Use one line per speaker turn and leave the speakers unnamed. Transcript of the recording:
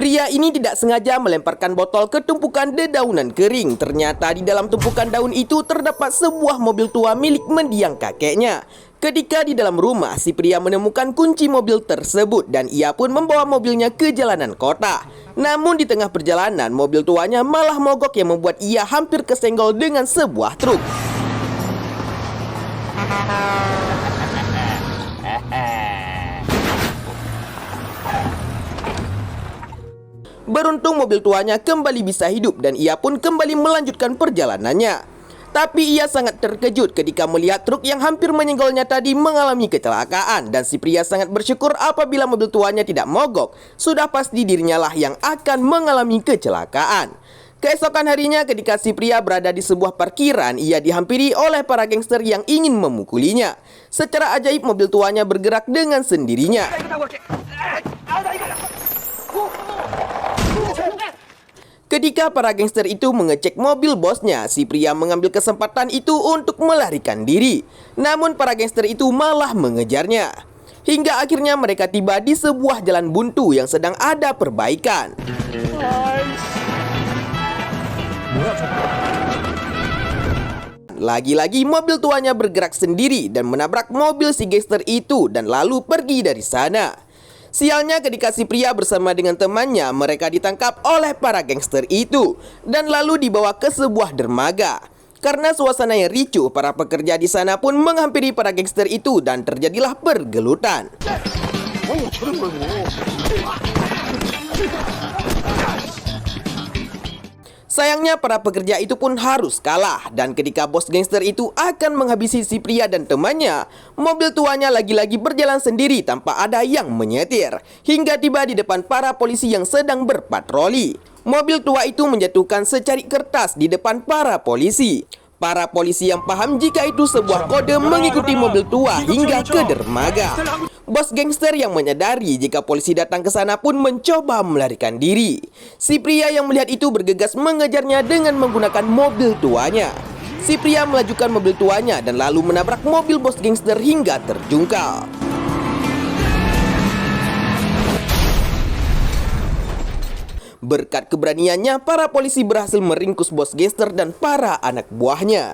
Pria ini tidak sengaja melemparkan botol ke tumpukan dedaunan kering. Ternyata di dalam tumpukan daun itu terdapat sebuah mobil tua milik mendiang kakeknya. Ketika di dalam rumah, si pria menemukan kunci mobil tersebut dan ia pun membawa mobilnya ke jalanan kota. Namun di tengah perjalanan, mobil tuanya malah mogok yang membuat ia hampir kesenggol dengan sebuah truk. Beruntung mobil tuanya kembali bisa hidup dan ia pun kembali melanjutkan perjalanannya. Tapi ia sangat terkejut ketika melihat truk yang hampir menyenggolnya tadi mengalami kecelakaan. Dan si pria sangat bersyukur apabila mobil tuanya tidak mogok. Sudah pasti dirinya lah yang akan mengalami kecelakaan. Keesokan harinya ketika si pria berada di sebuah parkiran, ia dihampiri oleh para gangster yang ingin memukulinya. Secara ajaib mobil tuanya bergerak dengan sendirinya. Ketika para gangster itu mengecek mobil bosnya, si pria mengambil kesempatan itu untuk melarikan diri. Namun para gangster itu malah mengejarnya. Hingga akhirnya mereka tiba di sebuah jalan buntu yang sedang ada perbaikan. Lagi-lagi mobil tuanya bergerak sendiri dan menabrak mobil si gangster itu dan lalu pergi dari sana. Sialnya ketika si pria bersama dengan temannya, mereka ditangkap oleh para gangster itu dan lalu dibawa ke sebuah dermaga. Karena suasana yang ricuh, para pekerja di sana pun menghampiri para gangster itu dan terjadilah pergelutan. Sayangnya para pekerja itu pun harus kalah. Dan ketika bos gangster itu akan menghabisi si pria dan temannya, mobil tuanya lagi-lagi berjalan sendiri tanpa ada yang menyetir. Hingga tiba di depan para polisi yang sedang berpatroli. Mobil tua itu menjatuhkan secarik kertas di depan para polisi. Para polisi yang paham jika itu sebuah kode mengikuti mobil tua hingga ke dermaga. Bos gangster yang menyadari jika polisi datang ke sana pun mencoba melarikan diri. Si pria yang melihat itu bergegas mengejarnya dengan menggunakan mobil tuanya. Si pria melajukan mobil tuanya dan lalu menabrak mobil bos gangster hingga terjungkal. Berkat keberaniannya, para polisi berhasil meringkus bos gangster dan para anak buahnya.